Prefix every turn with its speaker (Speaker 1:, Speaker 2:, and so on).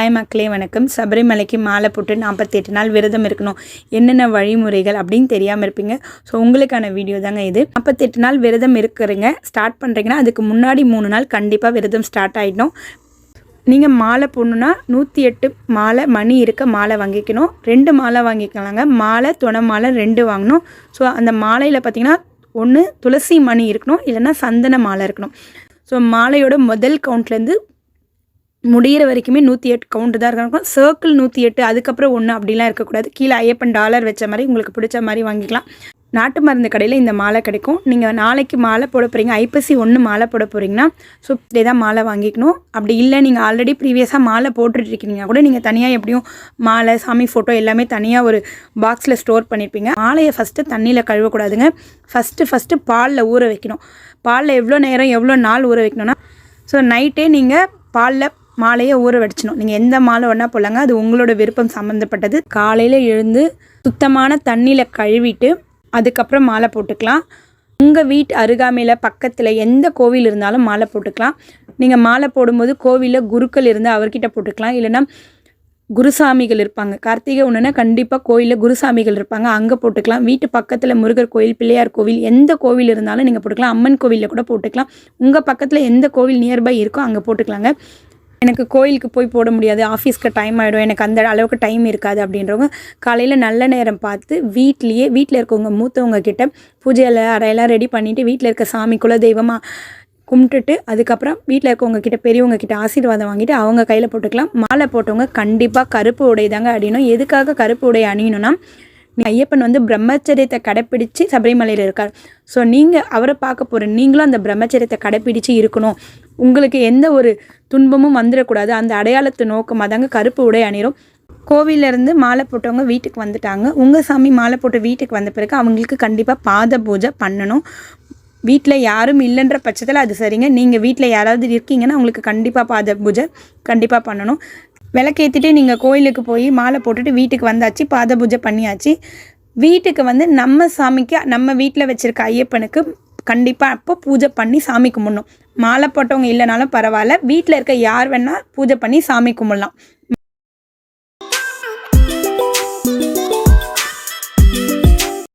Speaker 1: Hi மக்களே வணக்கம். சபரிமலைக்கு மாலை போட்டு 48 நாள் விரதம் இருக்கணும், என்னென்ன வழிமுறைகள் அப்படின்னு தெரியாமல் இருப்பீங்க. ஸோ உங்களுக்கான வீடியோ தாங்க இது. 48 நாள் விரதம் இருக்கிறீங்க, ஸ்டார்ட் பண்ணுறீங்கன்னா அதுக்கு முன்னாடி 3 நாள் கண்டிப்பாக விரதம் ஸ்டார்ட் ஆகிடும். நீங்கள் மாலை போடணுன்னா 108 மாலை மணி இருக்க மாலை வாங்கிக்கணும். 2 மாலை வாங்கிக்கலாங்க. மாலை துணை மாலை 2 வாங்கணும். ஸோ அந்த மாலையில் பார்த்திங்கன்னா ஒன்று துளசி மணி இருக்கணும், இல்லைன்னா சந்தன மாலை இருக்கணும். ஸோ மாலையோட முதல் கவுண்ட்லேருந்து முடிகிற வரைக்குமே 108 கவுண்ட் தான் இருக்கணும். சர்க்கிள் 108 அதுக்கப்புறம் ஒன்று அப்படிலாம் இருக்கக்கூடாது. கீழே ஐயப்பன் டாலர் வச்ச மாதிரி உங்களுக்கு பிடிச்ச மாதிரி வாங்கிக்கலாம். நாட்டு மருந்து கடையில் இந்த மாலை கிடைக்கும். நீங்கள் நாளைக்கு மாலை போட போகிறீங்க, ஐப்பசி 1 மாலை போட போகிறீங்கன்னா ஸோ இப்படி தான் மாலை வாங்கிக்கணும். அப்படி இல்லை நீங்கள் ஆல்ரெடி ப்ரீவியஸாக மாலை போட்டுட்ருக்கீங்கன்னா கூட நீங்கள் தனியாக எப்படியும் மாலை சாமி ஃபோட்டோ எல்லாமே தனியாக ஒரு பாக்ஸில் ஸ்டோர் பண்ணியிருப்பீங்க. மாலையை ஃபஸ்ட்டு தண்ணியில் கழுவக்கூடாதுங்க. ஃபஸ்ட்டு பாலில் ஊற வைக்கணும். பாலில் எவ்வளோ நேரம் எவ்வளோ நாள் ஊற வைக்கணும்னா ஸோ நைட்டே நீங்கள் பாலில் மாலையை ஊற வடிச்சணும். நீங்கள் எந்த மாலை ஒன்றா போடலாங்க, அது உங்களோட விருப்பம் சம்மந்தப்பட்டது. காலையில் எழுந்து சுத்தமான தண்ணியில் கழுவிட்டு அதுக்கப்புறம் மாலை போட்டுக்கலாம். உங்கள் வீட்டு அருகாமையில் பக்கத்தில் எந்த கோவில் இருந்தாலும் மாலை போட்டுக்கலாம். நீங்கள் மாலை போடும்போது கோவிலில் குருக்கள் இருந்தால் அவர்கிட்ட போட்டுக்கலாம், இல்லைன்னா குருசாமிகள் இருப்பாங்க. கார்த்திகை ஒன்றுனா கண்டிப்பாக கோயிலில் குருசாமிகள் இருப்பாங்க, அங்கே போட்டுக்கலாம். வீட்டு பக்கத்தில் முருகர் கோயில், பிள்ளையார் கோவில், எந்த கோவில் இருந்தாலும் நீங்கள் போட்டுக்கலாம். அம்மன் கோவிலில் கூட போட்டுக்கலாம். உங்கள் பக்கத்தில் எந்த கோவில் நியர்பை இருக்கோ அங்கே போட்டுக்கலாங்க. எனக்கு கோயிலுக்கு போய் போட முடியாது, ஆஃபீஸ்க்கு டைம் ஆகிடும், எனக்கு அந்த அளவுக்கு டைம் இருக்காது அப்படின்றவங்க காலையில் நல்ல நேரம் பார்த்து வீட்டில் இருக்கவங்க மூத்தவங்க கிட்ட பூஜை அறையெல்லாம் ரெடி பண்ணிவிட்டு வீட்டில் இருக்க சாமி குலதெய்வமாக கும்பிட்டுட்டு அதுக்கப்புறம் வீட்டில் இருக்கவங்க கிட்ட பெரியவங்க கிட்ட ஆசீர்வாதம் வாங்கிட்டு அவங்க கையில் போட்டுக்கலாம். மாலை போட்டவங்க கண்டிப்பாக கருப்பு உடை தாங்க அணியணும். எதுக்காக கருப்பு உடை அணியணும்னா ஐயப்பன் பிரம்மச்சரியத்தை கடைப்பிடிச்சு சபரிமலையில் இருக்கார். ஸோ நீங்கள் அவரை பார்க்க போகிற நீங்களும் அந்த பிரம்மச்சரியத்தை கடைப்பிடிச்சு இருக்கணும். உங்களுக்கு எந்த ஒரு துன்பமும் வந்துடக்கூடாது. அந்த அடையாளத்தை நோக்கமாக தாங்க கருப்பு உடை அணிகிறோம். கோவிலேருந்து மாலை போட்டவங்க வீட்டுக்கு வந்துட்டாங்க. உங்கள் சாமி மாலை போட்டு வீட்டுக்கு வந்த பிறகு அவங்களுக்கு கண்டிப்பாக பாத பூஜை பண்ணணும். வீட்டில் யாரும் இல்லைன்ற பட்சத்தில் அது சரிங்க. நீங்கள் வீட்டில் யாராவது இருக்கீங்கன்னா அவங்களுக்கு கண்டிப்பாக பாத பூஜை கண்டிப்பாக பண்ணணும். விளக்கேற்றிட்டு நீங்கள் கோயிலுக்கு போய் மாலை போட்டுட்டு வீட்டுக்கு வந்தாச்சு, பாத பூஜை பண்ணியாச்சு. வீட்டுக்கு நம்ம சாமிக்கு நம்ம வீட்டில் வச்சுருக்க ஐயப்பனுக்கு கண்டிப்பாக அப்போ பூஜை பண்ணி சாமி கும்பிடணும். மாலை போட்டவங்க இல்லைனாலும் பரவாயில்ல, வீட்டில் இருக்க யார் வேணால் பூஜை பண்ணி சாமி கும்பிடலாம்.